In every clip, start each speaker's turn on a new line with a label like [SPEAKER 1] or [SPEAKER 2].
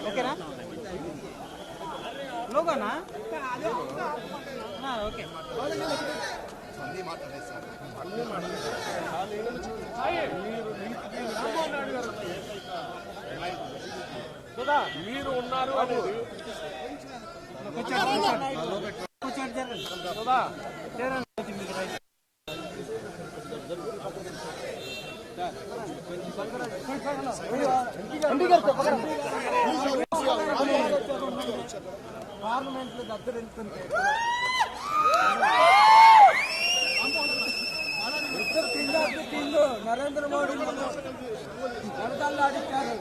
[SPEAKER 1] ఓకేనా లోగోనా ఓకే
[SPEAKER 2] మీరు ఉన్నారు అనేది
[SPEAKER 1] పార్లమెంట్ లో దద్దరిల్లుతుంటే తిండు నరేంద్ర మోడీ వరదల్లో ఆడిచ్చారు.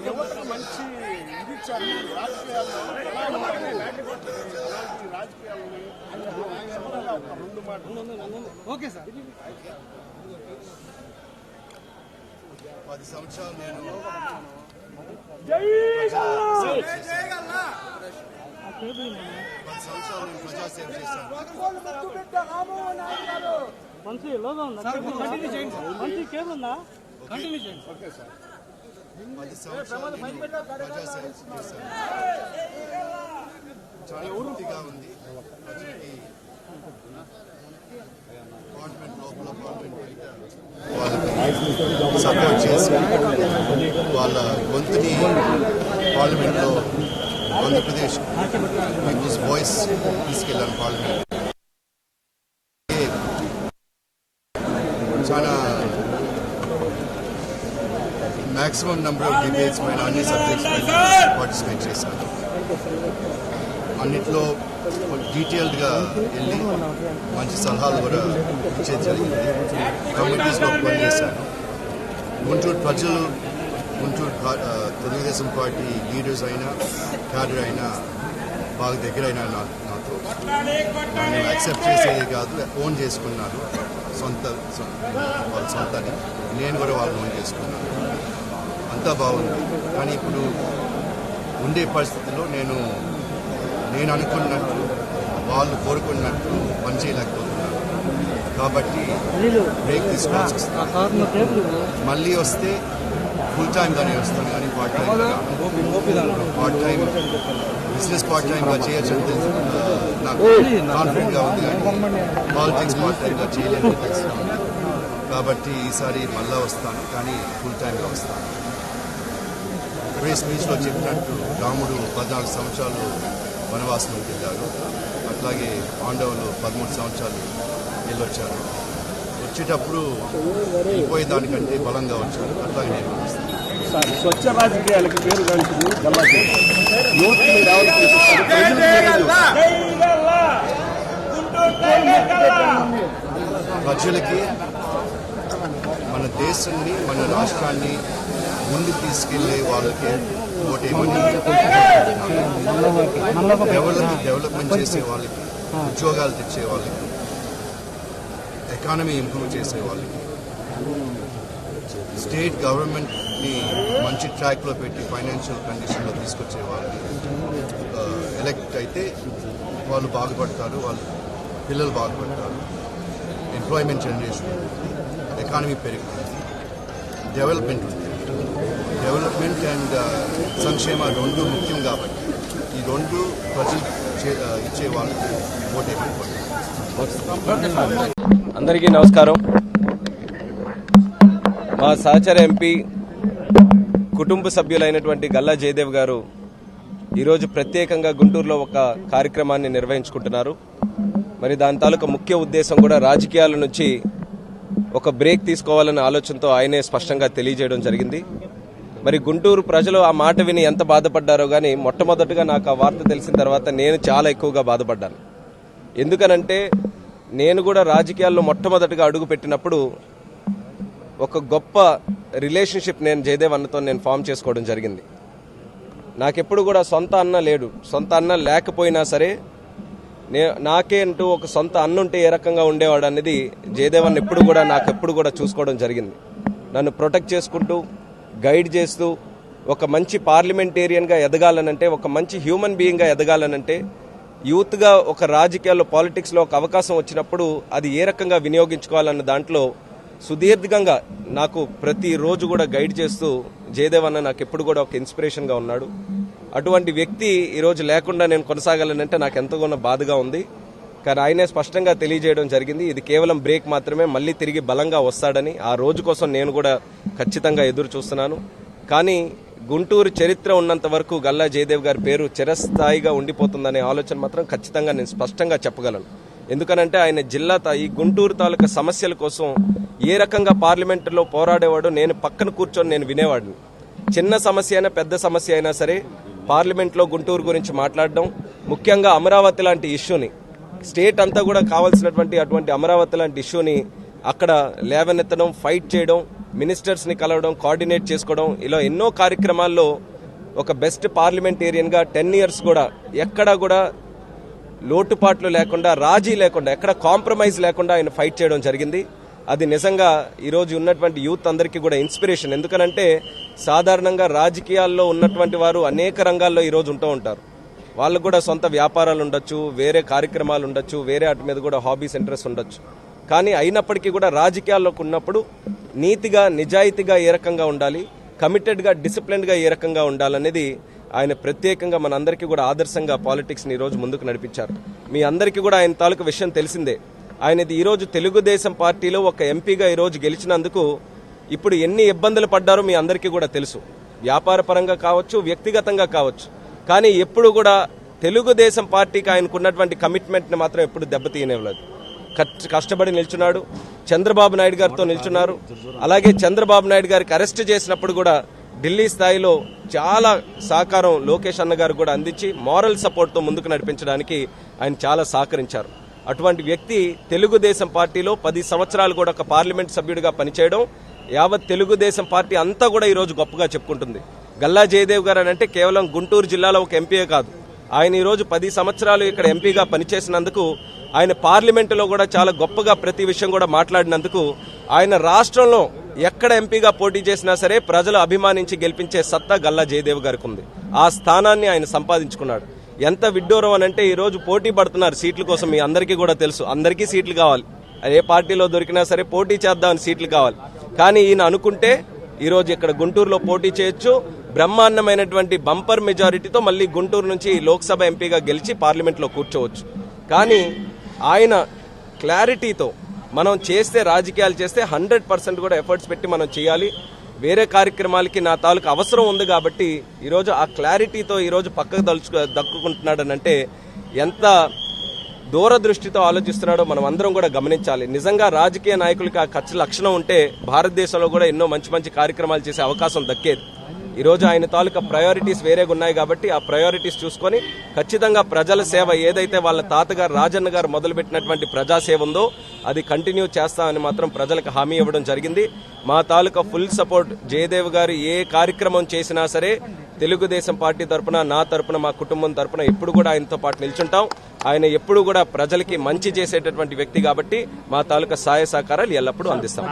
[SPEAKER 2] యువతకు మంచి ఇది ఇచ్చారు రాజకీయాలని ఒక రెండు మాటలు.
[SPEAKER 1] Okay sir.
[SPEAKER 3] 10 సంవత్సరాలు నేను 10 సంవత్సరాలు నేను ప్రజాసేవ చేశాను.
[SPEAKER 1] మంచి లోగో ఉందా? కంటిన్యూ చేయండి సార్. మంచి కేబుల్ ఉందా? కంటిన్యూ చేయండి. Okay sir.
[SPEAKER 3] 10 సంవత్సరాలు నేను ప్రజాసేవ చేశాను. చాలా వృత్తిగా ఉంది. ప్రజలకి పార్లమెంట్ లోపల పార్లమెంట్ వాళ్ళకి సపోర్ట్ చేసి వాళ్ళ గొంతుని పార్లమెంట్లో ఆంధ్రప్రదేశ్ పీపుల్స్ వాయిస్ తీసుకెళ్ళాను. పార్లమెంట్ చాలా మ్యాక్సిమం నెంబర్ ఆఫ్ డిబేట్స్ పైన అన్ని సబ్జెక్ట్స్ పైన పార్టిసిపేట్ చేశాను. అన్నిట్లో డీటెయిల్డ్గా వెళ్ళి మంచి సలహాలు కూడా ఇచ్చేది జరిగింది. కమ్యూనిటీస్లో పనిచేశాను. గుంటూరు ప్రజలు, గుంటూరు తెలుగుదేశం పార్టీ లీడర్స్ అయినా క్యాడర్ అయినా బాగా దగ్గర అయినా నాతో నన్ను యాక్సెప్ట్ చేసేది కాదు, ఓన్ చేసుకున్నారు. వాళ్ళ సొంతని నేను కూడా వాళ్ళు ఓన్ చేసుకున్నాను. అంతా బాగుంది. కానీ ఇప్పుడు ఉండే పరిస్థితుల్లో నేను అనుకున్నట్టు వాళ్ళు కోరుకున్నట్టు పని చేయలేకపోతున్నాను. కాబట్టి బ్రేక్ తీసుకోవాల్సి వస్తుంది. మళ్ళీ వస్తే ఫుల్ టైమ్గానే వస్తాను, కానీ పార్ట్ టైం బిజినెస్ పార్ట్ టైంగా చేయొచ్చు అని తెలుసు. నాకు కాన్ఫిడెంట్గా ఉంది, కానీ పాలిటిక్స్ పార్ట్ టైంగా చేయలేదని తెలుసు. కాబట్టి ఈసారి మళ్ళా వస్తాను, కానీ ఫుల్ టైంగా వస్తాను. ప్రెస్ స్పీచ్లో చెప్పినట్టు రాముడు 14 సంవత్సరాలు వనవాసంకి వెళ్ళారు. అట్లాగే పాండవులు 13 సంవత్సరాలు వెళ్ళొచ్చారు. వచ్చేటప్పుడు వెళ్ళిపోయేదానికంటే బలంగా వచ్చారు. అట్లాగే నేను
[SPEAKER 2] స్వచ్ఛ రాజకీయాలకి పేరు కలిసింది
[SPEAKER 3] ప్రజలకి మన దేశాన్ని, మన రాష్ట్రాన్ని ముందుకు తీసుకెళ్లే వాళ్ళకి ఓటేమని, డెవలప్మెంట్ చేసే వాళ్ళకి, ఉద్యోగాలు తెచ్చే వాళ్ళకి, ఎకానమీ ఇంప్రూవ్ చేసే వాళ్ళకి, స్టేట్ గవర్నమెంట్ని మంచి ట్రాక్లో పెట్టి ఫైనాన్షియల్ కండిషన్లో తీసుకొచ్చే వాళ్ళకి ఎలక్ట్ అయితే వాళ్ళు బాగుపడతారు, వాళ్ళ పిల్లలు బాగుపడతారు, ఎంప్లాయ్మెంట్ జనరేషన్, ఎకానమీ పెరుగుతుంది, డెవలప్మెంట్ ఉంటుంది. డెవలప్మెంట్ అండ్ సంక్షేమ రెండు ముఖ్యం. కాబట్టి ఈ రెండు ప్రజలు ఇచ్చే వాళ్ళకి ఓటేయమని.
[SPEAKER 4] అందరికీ నమస్కారం. మా సహచర ఎంపీ కుటుంబ సభ్యులైనటువంటి గల్లా జయదేవ్ గారు ఈరోజు ప్రత్యేకంగా గుంటూరులో ఒక కార్యక్రమాన్ని నిర్వహించుకుంటున్నారు. మరి దాని తాలూకా ముఖ్య ఉద్దేశం కూడా రాజకీయాల నుంచి ఒక బ్రేక్ తీసుకోవాలనే ఆలోచనతో ఆయనే స్పష్టంగా తెలియజేయడం జరిగింది. మరి గుంటూరు ప్రజలు ఆ మాట విని ఎంత బాధపడ్డారో కానీ మొట్టమొదటిగా నాకు ఆ వార్త తెలిసిన తర్వాత నేను చాలా ఎక్కువగా బాధపడ్డాను. ఎందుకనంటే నేను కూడా రాజకీయాల్లో మొట్టమొదటిగా అడుగు పెట్టినప్పుడు ఒక గొప్ప రిలేషన్షిప్ నేను జయదేవ్ అన్నతో నేను ఫామ్ చేసుకోవడం జరిగింది. నాకెప్పుడు కూడా సొంత అన్న లేడు. సొంత అన్న లేకపోయినా సరే నాకే అంటూ ఒక సొంత అన్నుంటే ఏ రకంగా ఉండేవాడు అనేది జయదేవ్ అన్న ఎప్పుడు కూడా నాకెప్పుడు కూడా చూసుకోవడం జరిగింది. నన్ను ప్రొటెక్ట్ చేసుకుంటూ గైడ్ చేస్తూ ఒక మంచి పార్లమెంటేరియన్గా ఎదగాలనంటే, ఒక మంచి హ్యూమన్ బీయింగ్గా ఎదగాలనంటే, యూత్గా ఒక రాజకీయాల్లో పాలిటిక్స్లో ఒక అవకాశం వచ్చినప్పుడు అది ఏ రకంగా వినియోగించుకోవాలన్న దాంట్లో సుదీర్ఘంగా నాకు ప్రతిరోజు కూడా గైడ్ చేస్తూ జయదేవ్ అన్న నాకు ఎప్పుడు కూడా ఒక ఇన్స్పిరేషన్గా ఉన్నాడు. అటువంటి వ్యక్తి ఈరోజు లేకుండా నేను కొనసాగాలనంటే నాకు ఎంతగానో బాధగా ఉంది. కానీ ఆయనే స్పష్టంగా తెలియజేయడం జరిగింది, ఇది కేవలం బ్రేక్ మాత్రమే, మళ్ళీ తిరిగి బలంగా వస్తాడని. ఆ రోజు కోసం నేను కూడా ఖచ్చితంగా ఎదురు చూస్తున్నాను. కానీ గుంటూరు చరిత్ర ఉన్నంత వరకు గల్లా జయదేవ్ గారి పేరు చిరస్థాయిగా ఉండిపోతుందనే ఆలోచన మాత్రం ఖచ్చితంగా నేను స్పష్టంగా చెప్పగలను. ఎందుకనంటే ఆయన జిల్లా ఈ గుంటూరు తాలూకా సమస్యల కోసం ఏ రకంగా పార్లమెంటులో పోరాడేవాడో నేను పక్కన కూర్చొని నేను వినేవాడిని. చిన్న సమస్య అయినా పెద్ద సమస్య అయినా సరే పార్లమెంట్లో గుంటూరు గురించి మాట్లాడడం, ముఖ్యంగా అమరావతి లాంటి ఇష్యూని, స్టేట్ అంతా కూడా కావాల్సినటువంటి అటువంటి అమరావతి లాంటి ఇష్యూని అక్కడ లేవనెత్తడం, ఫైట్ చేయడం, మినిస్టర్స్ని కలవడం, కోఆర్డినేట్ చేసుకోవడం, ఇలా ఎన్నో కార్యక్రమాల్లో ఒక బెస్ట్ పార్లమెంటేరియన్గా 10 years కూడా ఎక్కడా కూడా లోటుపాట్లు లేకుండా, రాజీ లేకుండా, ఎక్కడ కాంప్రమైజ్ లేకుండా ఆయన ఫైట్ చేయడం జరిగింది. అది నిజంగా ఈరోజు ఉన్నటువంటి యూత్ అందరికీ కూడా ఇన్స్పిరేషన్. ఎందుకనంటే సాధారణంగా రాజకీయాల్లో ఉన్నటువంటి వారు అనేక రంగాల్లో ఈరోజు ఉంటూ ఉంటారు. వాళ్ళకు కూడా సొంత వ్యాపారాలు ఉండొచ్చు, వేరే కార్యక్రమాలు ఉండొచ్చు, వేరే వాటి మీద కూడా హాబీస్, ఇంట్రెస్ట్ ఉండొచ్చు. కానీ అయినప్పటికీ కూడా రాజకీయాల్లోకి ఉన్నప్పుడు నీతిగా, నిజాయితీగా ఏ రకంగా ఉండాలి, కమిటెడ్గా, డిసిప్లిన్గా ఏ రకంగా ఉండాలనేది ఆయన ప్రత్యేకంగా మనందరికీ కూడా ఆదర్శంగా పాలిటిక్స్ని ఈరోజు ముందుకు నడిపించారు. మీ అందరికీ కూడా ఆయన తాలూకు విషయం తెలిసిందే. ఆయనది ఈరోజు తెలుగుదేశం పార్టీలో ఒక ఎంపీగా ఈరోజు గెలిచినందుకు ఇప్పుడు ఎన్ని ఇబ్బందులు పడ్డారో మీ అందరికీ కూడా తెలుసు. వ్యాపార పరంగా కావచ్చు, వ్యక్తిగతంగా కావచ్చు. కానీ ఎప్పుడు కూడా తెలుగుదేశం పార్టీకి ఆయనకున్నటువంటి కమిట్మెంట్ని మాత్రం ఎప్పుడు దెబ్బతీయనివ్వలేదు. కష్టపడి నిల్చున్నాడు. చంద్రబాబు నాయుడు గారితో నిల్చున్నారు. అలాగే చంద్రబాబు నాయుడు గారికి అరెస్ట్ చేసినప్పుడు కూడా ఢిల్లీ స్థాయిలో చాలా సహకారం లోకేష్ అన్న గారు కూడా అందించి మారల్ సపోర్ట్తో ముందుకు నడిపించడానికి ఆయన చాలా సహకరించారు. అటువంటి వ్యక్తి తెలుగుదేశం పార్టీలో 10 సంవత్సరాలు కూడా ఒక పార్లమెంట్ సభ్యుడిగా పనిచేయడం యావత్ తెలుగుదేశం పార్టీ అంతా కూడా ఈరోజు గొప్పగా చెప్పుకుంటుంది. గల్లా జయదేవ్ గారు అంటే కేవలం గుంటూరు జిల్లాలో ఒక ఎంపీయే కాదు, ఆయన ఈరోజు 10 సంవత్సరాలు ఇక్కడ ఎంపీగా పనిచేసినందుకు, ఆయన పార్లమెంటులో కూడా చాలా గొప్పగా ప్రతి విషయం కూడా మాట్లాడినందుకు, ఆయన రాష్ట్రంలో ఎక్కడ ఎంపీగా పోటీ చేసినా సరే ప్రజలు అభిమానించి గెలిపించే సత్తా గల్లా జయదేవ్ గారికి ఉంది. ఆ స్థానాన్ని ఆయన సంపాదించుకున్నాడు. ఎంత విడ్డూరం అని అంటే ఈరోజు పోటీ పడుతున్నారు సీట్ల కోసం. మీ అందరికీ కూడా తెలుసు, అందరికీ సీట్లు కావాలి, ఏ పార్టీలో దొరికినా సరే పోటీ చేద్దామని సీట్లు కావాలి. కానీ ఈయన అనుకుంటే ఈరోజు ఇక్కడ గుంటూరులో పోటీ చేయొచ్చు, బ్రహ్మాండమైనటువంటి బంపర్ మెజారిటీతో మళ్ళీ గుంటూరు నుంచి లోక్సభ ఎంపీగా గెలిచి పార్లమెంట్లో కూర్చోవచ్చు. కానీ ఆయన క్లారిటీతో మనం చేస్తే, రాజకీయాలు చేస్తే 100% కూడా ఎఫర్ట్స్ పెట్టి మనం చేయాలి. వేరే కార్యక్రమాలకి నా తాలూకు అవసరం ఉంది కాబట్టి ఈరోజు ఆ క్లారిటీతో ఈరోజు పక్కకు దక్కుకుంటున్నాడనంటే ఎంత దూరదృష్టితో ఆలోచిస్తున్నాడో మనం అందరం కూడా గమనించాలి. నిజంగా రాజకీయ నాయకులకి ఆ లక్షణం ఉంటే భారతదేశంలో కూడా ఎన్నో మంచి మంచి కార్యక్రమాలు చేసే అవకాశం దక్కేది. ఈరోజు ఆయన తాలూకా ప్రయారిటీస్ వేరేగా ఉన్నాయి కాబట్టి ఆ ప్రయారిటీస్ చూసుకొని ఖచ్చితంగా ప్రజల సేవ ఏదైతే వాళ్ళ తాతగారు రాజన్న గారు మొదలుపెట్టినటువంటి ప్రజాసేవ ఉందో అది కంటిన్యూ చేస్తామని మాత్రం ప్రజలకు హామీ ఇవ్వడం జరిగింది. మా తాలూకా ఫుల్ సపోర్ట్. జయదేవ్ గారు ఏ కార్యక్రమం చేసినా సరే తెలుగుదేశం పార్టీ తరఫున, నా తరఫున, మా కుటుంబం తరఫున ఎప్పుడు కూడా ఆయనతో పాటు నిల్చుంటాం. ఆయన ఎప్పుడు కూడా ప్రజలకి మంచి చేసేటటువంటి వ్యక్తి కాబట్టి మా తాలూకా సహాయ సహకారాలు ఎల్లప్పుడూ అందిస్తాం.